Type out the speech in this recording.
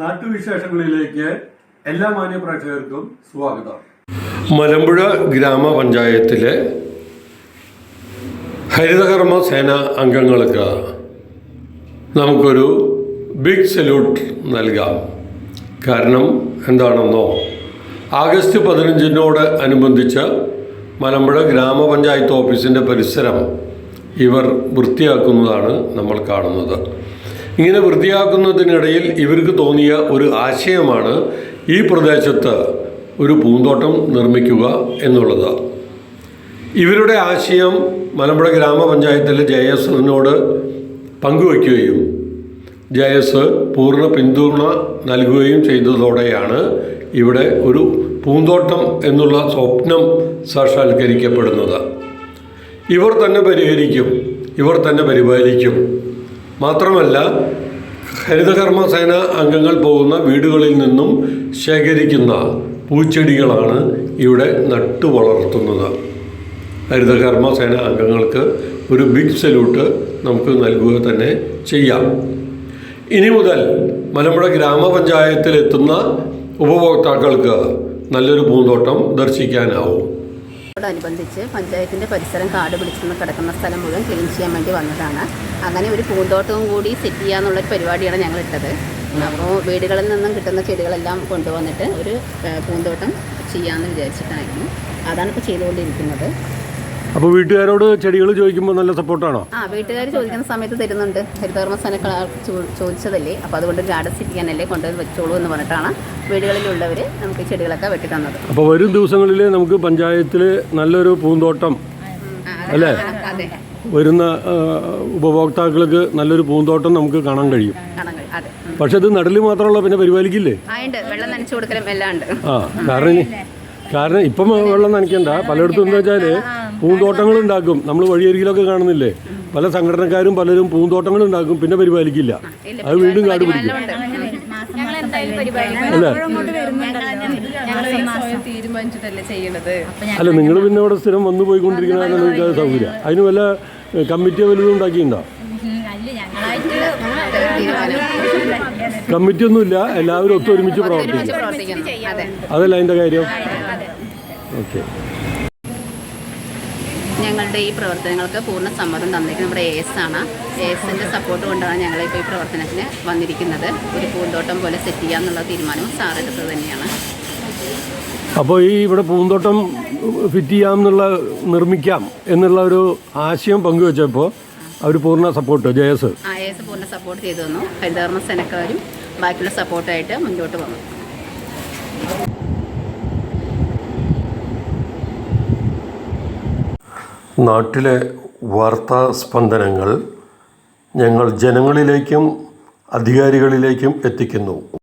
നാട്ടുവിശേഷങ്ങളിലേക്ക് എല്ലാ മാന്യ പ്രേക്ഷകർക്കും സ്വാഗതം. മലമ്പുഴ ഗ്രാമപഞ്ചായത്തിലെ ഹരിതകർമ്മ സേന അംഗങ്ങൾക്ക് നമുക്കൊരു ബിഗ് സല്യൂട്ട് നൽകാം. കാരണം എന്താണെന്നോ, ആഗസ്റ്റ് 15 അനുബന്ധിച്ച് മലമ്പുഴ ഗ്രാമപഞ്ചായത്ത് ഓഫീസിൻ്റെ പരിസരം ഇവർ വൃത്തിയാക്കുന്നതാണ് നമ്മൾ കാണുന്നത്. ഇങ്ങനെ വൃത്തിയാക്കുന്നതിനിടയിൽ ഇവർക്ക് തോന്നിയ ഒരു ആശയമാണ് ഈ പ്രദേശത്ത് ഒരു പൂന്തോട്ടം നിർമ്മിക്കുക എന്നുള്ളത്. ഇവരുടെ ആശയം മലമ്പുഴ ഗ്രാമപഞ്ചായത്തിലെ JS-നോട് പങ്കുവയ്ക്കുകയും JS പൂർണ്ണ പിന്തുണ നൽകുകയും ചെയ്തതോടെയാണ് ഇവിടെ ഒരു പൂന്തോട്ടം എന്നുള്ള സ്വപ്നം സാക്ഷാത്കരിക്കപ്പെടുന്നത്. ഇവർ തന്നെ പരിഹരിക്കും, ഇവർ തന്നെ പരിപാലിക്കും. മാത്രമല്ല, ഹരിതകർമ്മ സേന അംഗങ്ങൾ പോകുന്ന വീടുകളിൽ നിന്നും ശേഖരിക്കുന്ന പൂച്ചെടികളാണ് ഇവിടെ നട്ടു വളർത്തുന്നത്. ഹരിതകർമ്മ സേന അംഗങ്ങൾക്ക് ഒരു ബിഗ് സല്യൂട്ട് നമുക്ക് നൽകുക തന്നെ ചെയ്യാം. ഇനി മുതൽ മലമ്പുഴ ഗ്രാമപഞ്ചായത്തിലെത്തുന്ന ഉപഭോക്താക്കൾക്ക് നല്ലൊരു പൂന്തോട്ടം ദർശിക്കാനാവും. ോടനുബന്ധിച്ച് പഞ്ചായത്തിൻ്റെ പരിസരം കാട് പിടിച്ചെന്ന് കിടക്കുന്ന സ്ഥലം മുഴുവൻ ക്ലീൻ ചെയ്യാൻ വേണ്ടി വന്നതാണ്. അങ്ങനെ ഒരു പൂന്തോട്ടവും കൂടി സെറ്റ് ചെയ്യാന്നുള്ളൊരു പരിപാടിയാണ് ഞങ്ങൾ ഇട്ടത്. അപ്പോൾ വീടുകളിൽ നിന്നും കിട്ടുന്ന ചെടികളെല്ലാം കൊണ്ടുവന്നിട്ട് ഒരു പൂന്തോട്ടം ചെയ്യാമെന്ന് വിചാരിച്ചിട്ടായിരുന്നു. അതാണ് ഇപ്പോൾ ചെയ്തുകൊണ്ടിരിക്കുന്നത്. അപ്പോൾ വീട്ടുകാരോട് ചെടികൾ ചോദിക്കുമ്പോൾ നല്ല സപ്പോർട്ടാണോ? വീട്ടുകാർ ചോദിക്കുന്ന സമയത്ത് തരുന്നുണ്ട്. ഹരിതകർമ്മ സേനക്കാർ ചോദിച്ചതല്ലേ, അപ്പോൾ അതുകൊണ്ട് ഗാർഡൻ ചെയ്യാനല്ലേ കൊണ്ടുവന്ന് വെച്ചോളൂ എന്ന് പറഞ്ഞിട്ടാണ് വീടുകളിലുള്ളവർ നമുക്ക് ചെടികളൊക്കെ വെട്ടി തന്നത്. അപ്പോൾ വരും ദിവസങ്ങളിൽ നമുക്ക് പഞ്ചായത്തിൽ നല്ലൊരു പൂന്തോട്ടം അല്ലേ, വരുന്ന ഉപഭോക്താക്കൾക്ക് നല്ലൊരു പൂന്തോട്ടം നമുക്ക് കാണാൻ കഴിയും. പക്ഷെ അത് നടല് മാത്രമല്ല, പിന്നെ പരിപാലിക്കില്ലേ? വെള്ളം നനച്ചു കൊടുക്കലും എല്ലാം ഉണ്ട്. കാരണം ഇപ്പം വെള്ളം നനയ്ക്കണ്ട. പലയിടത്തും എന്താ വെച്ചാൽ പൂന്തോട്ടങ്ങൾ ഉണ്ടാക്കും. നമ്മൾ വഴിയരികിലൊക്കെ കാണുന്നില്ലേ, പല സംഘടനക്കാരും പലരും പൂന്തോട്ടങ്ങൾ ഉണ്ടാക്കും, പിന്നെ പരിപാലിക്കില്ല. അത് വീണ്ടും കാട് പിടിക്കും അല്ല. നിങ്ങൾ പിന്നെ ഇവിടെ സ്ഥിരം വന്നു പോയിക്കൊണ്ടിരിക്കുന്നതാണ് നിങ്ങൾക്ക് അത് സൗകര്യം. അതിന് വല്ല കമ്മിറ്റിയോ വലുതും ഉണ്ടാക്കിയിട്ടുണ്ടോ? കമ്മിറ്റിയൊന്നുമില്ല, എല്ലാവരും ഒത്തൊരുമിച്ച് പ്രവർത്തിക്കും. അതല്ല അതിൻ്റെ കാര്യം. ഓക്കെ. ഞങ്ങളുടെ ഈ പ്രവർത്തനങ്ങൾക്ക് പൂർണ്ണ സമ്മതം തന്നിരിക്കുന്നത് നമ്മുടെ AS ആണ്. ASൻ്റെ സപ്പോർട്ട് കൊണ്ടാണ് ഞങ്ങളിപ്പോൾ ഈ പ്രവർത്തനത്തിന് വന്നിരിക്കുന്നത്. ഒരു പൂന്തോട്ടം പോലെ സെറ്റ് ചെയ്യാന്നുള്ള തീരുമാനവും സാറെടുത്തത് തന്നെയാണ്. അപ്പോൾ ഈ ഇവിടെ പൂന്തോട്ടം ഫിറ്റ് ചെയ്യാമെന്നുള്ള നിർമ്മിക്കാം എന്നുള്ള ഒരു ആശയം പങ്കുവെച്ചപ്പോൾ അവർ പൂർണ്ണ സപ്പോർട്ട് JS പൂർണ്ണ സപ്പോർട്ട് ചെയ്തു തന്നു. ഹരിതകർമ്മ സേനക്കാരും ബാക്കിയുള്ള സപ്പോർട്ടായിട്ട് മുന്നോട്ട് വന്നു. നാട്ടിലെ വാർത്താ സ്പന്ദനങ്ങൾ ഞങ്ങൾ ജനങ്ങളിലേക്കും അധികാരികളിലേക്കും എത്തിക്കുന്നു.